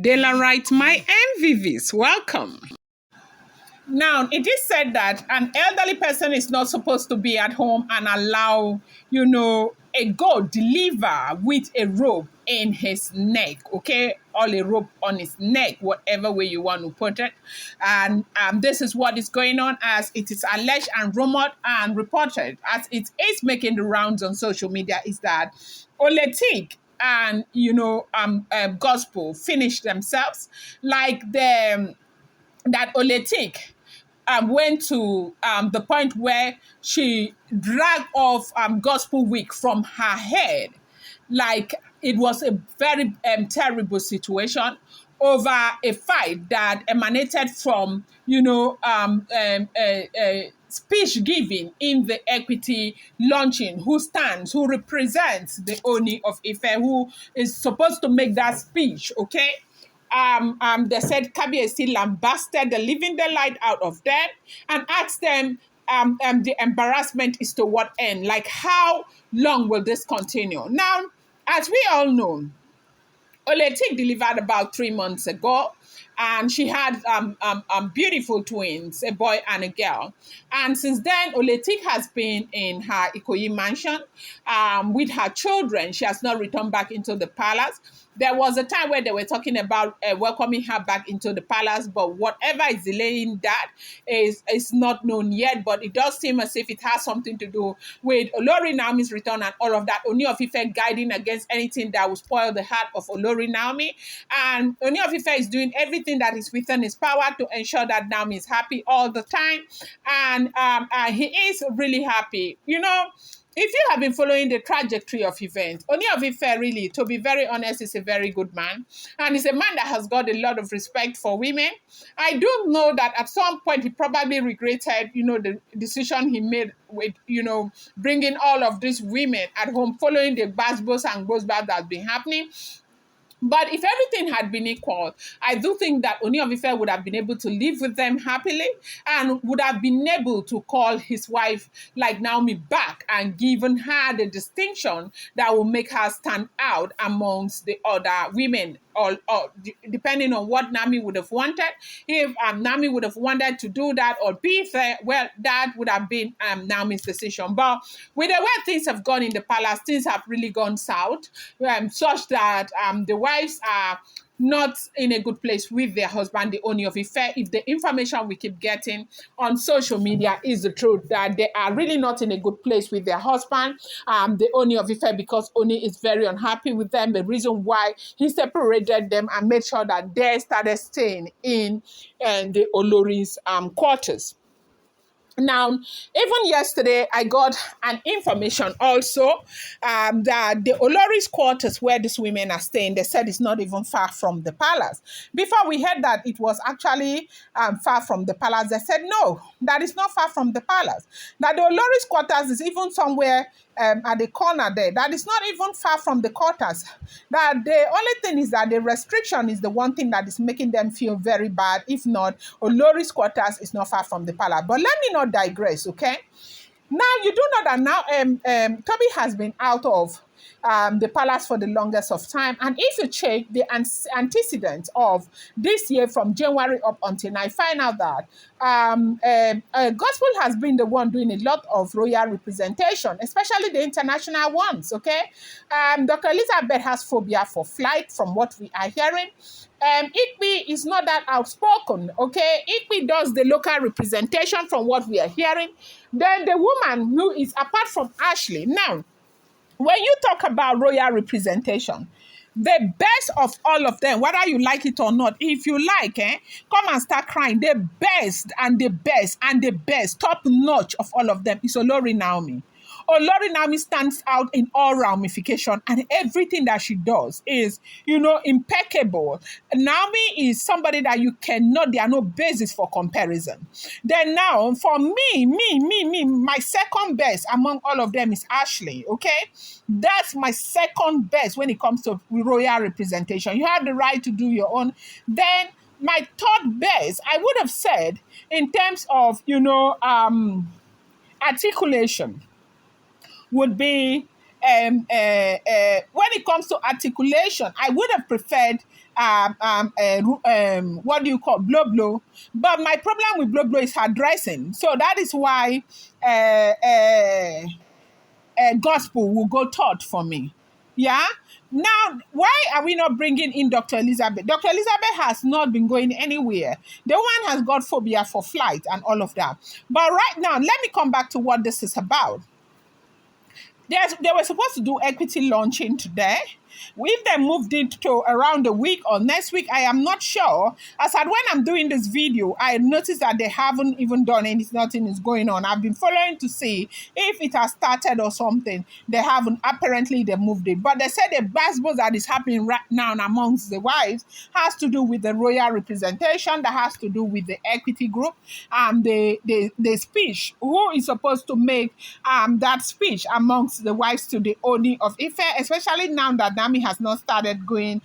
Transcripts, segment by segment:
Dela writes, my MVVs, welcome. Now, it is said that an elderly person is not supposed to be at home and allow, a goat deliver with a rope in his neck, okay? Or a rope on his neck, whatever way you want to put it. And this is what is going on as it is alleged and rumored and reported as it is making the rounds on social media is that Oletik and, gospel finished themselves like that Oletik went to the point where she dragged off gospel wig from her head. Like it was a very terrible situation over a fight that emanated from, speech giving in the equity launching, who represents the Ooni of Ife, who is supposed to make that speech, okay? They said Kabi is still lambasted the living the light out of them and asked them the embarrassment is to what end? Like, how long will this continue? Now, as we all know, Oletik delivered about 3 months ago, and she had beautiful twins, a boy and a girl. And since then, Oletik has been in her Ikoyi mansion with her children. She has not returned back into the palace. There was a time where they were talking about welcoming her back into the palace, but whatever is delaying that is not known yet. But it does seem as if it has something to do with Olori Naomi's return and all of that. Ooni of Ife guiding against anything that will spoil the heart of Olori Naomi. And Ooni of Ife is doing everything that is within his power to ensure that Naomi is happy all the time. And he is really happy. If you have been following the trajectory of events, Ooni of Ife really, to be very honest, is a very good man. And he's a man that has got a lot of respect for women. I do know that at some point he probably regretted, the decision he made with, bringing all of these women at home, following the basbos and gosbas that's been happening. But if everything had been equal, I do think that Ooni of Ife would have been able to live with them happily and would have been able to call his wife like Naomi back and given her the distinction that will make her stand out amongst the other women. Or depending on what Naomi would have wanted. If Naomi would have wanted to do that or be fair, well, that would have been Naomi's decision. But with the way things have gone in the palace, things have really gone south, such that the wives are not in a good place with their husband, the Ooni of Ife. If the information we keep getting on social media is the truth, that they are really not in a good place with their husband, the Ooni of Ife, because Ooni is very unhappy with them. The reason why he separated them and made sure that they started staying in the Olori's quarters. Now, even yesterday, I got an information also that the Olori's quarters where these women are staying, they said it's not even far from the palace. Before we heard that it was actually far from the palace, they said, no, that is not far from the palace. That the Olori's quarters is even somewhere at the corner there. That is not even far from the quarters. That the only thing is that the restriction is the one thing that is making them feel very bad. If not, Olori's quarters is not far from the palace. But let me not digress, okay? Now, you do know that now Toby has been out of the palace for the longest of time. And if you check the antecedents of this year from January up until now, I find out that Gospel has been the one doing a lot of royal representation, especially the international ones, okay? Dr. Elizabeth has phobia for flight from what we are hearing. Ikpi is not that outspoken, okay? Ikpi does the local representation from what we are hearing. Then the woman who is apart from Ashley. Now, when you talk about royal representation, the best of all of them, whether you like it or not, if you like, come and start crying. The best and the best and the best, top notch of all of them is Olori Naomi. Olori Naomi stands out in all ramification, and everything that she does is, impeccable. Naomi is somebody that you cannot, there are no basis for comparison. Then now, for me, my second best among all of them is Ashley, okay? That's my second best when it comes to royal representation. You have the right to do your own. Then my third best, I would have said, in terms of, articulation, would be when it comes to articulation, I would have preferred what do you call blow blow, but my problem with blow blow is her dressing, so that is why gospel will go third for me. Yeah. Now, why are we not bringing in Dr. Elizabeth? Dr. Elizabeth has not been going anywhere. The woman has got phobia for flight and all of that. But right now, let me come back to what this is about. They were supposed to do equity launching today. If they moved it to around a week or next week, I am not sure. As at when I'm doing this video, I noticed that they haven't even done anything, nothing is going on. I've been following to see if it has started or something. They haven't. Apparently, they moved it. But they said the basbos that is happening right now amongst the wives has to do with the royal representation, that has to do with the equity group, the speech. Who is supposed to make that speech amongst the wives to the Ooni of Ife, especially now that Naomi has not started going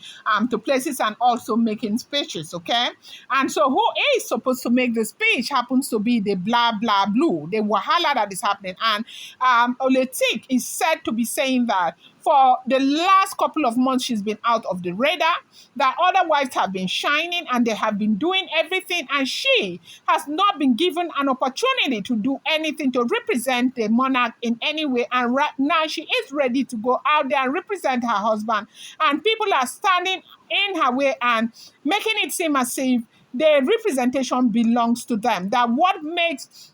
to places and also making speeches, okay? And so who is supposed to make the speech happens to be the blah, blah, blue, the wahala that is happening. And Oletik is said to be saying that for the last couple of months, she's been out of the radar, that other wives have been shining and they have been doing everything, and she has not been given an opportunity to do anything to represent the monarch in any way. And right now, she is ready to go out there and represent her husband. And people are standing in her way and making it seem as if the representation belongs to them. That what makes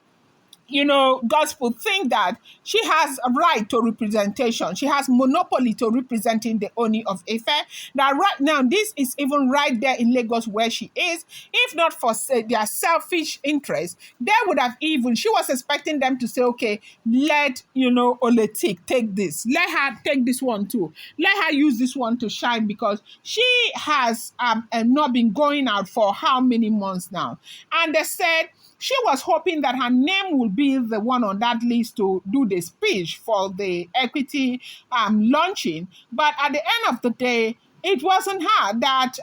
gospel think that she has a right to representation. She has monopoly to representing the Ooni of Ife. That right now, this is even right there in Lagos where she is. If not for their selfish interest, they would have even, she was expecting them to say, okay, let, Oletik take this. Let her take this one too. Let her use this one to shine, because she has not been going out for how many months now. And they said, she was hoping that her name would be the one on that list to do the speech for the equity launching. But at the end of the day, it wasn't her. That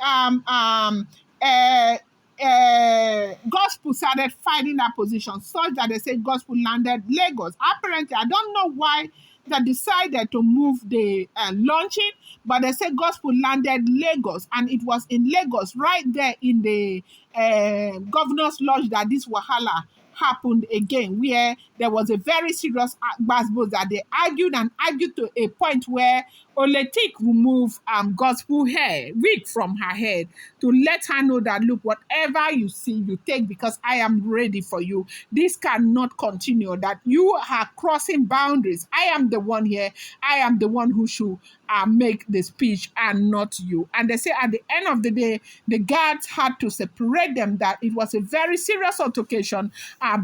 gospel started fighting that position, such that they say gospel landed Lagos. Apparently, I don't know why they decided to move the launching, but they said gospel landed Lagos, and it was in Lagos, right there in the governor's lodge, that this wahala happened again, where there was a very serious basbos that they argued to a point where Oletik removed gospel hair, wig from her head, to let her know that, look, whatever you see, you take, because I am ready for you. This cannot continue, that you are crossing boundaries. I am the one here. I am the one who should make the speech and not you. And they say at the end of the day, the guards had to separate them, that it was a very serious altercation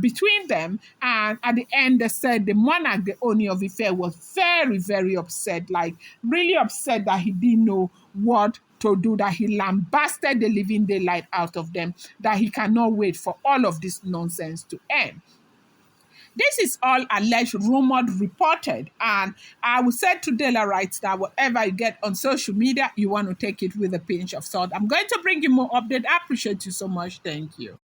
between them. And at the end, they said the monarch, the Ooni of Ife, was very, very upset, like really upset, that he didn't know what to do, that he lambasted the living daylight out of them, that he cannot wait for all of this nonsense to end. This is all alleged, rumored, reported. And I will say to Dela Wright that whatever you get on social media, you want to take it with a pinch of salt. I'm going to bring you more update. I appreciate you so much. Thank you.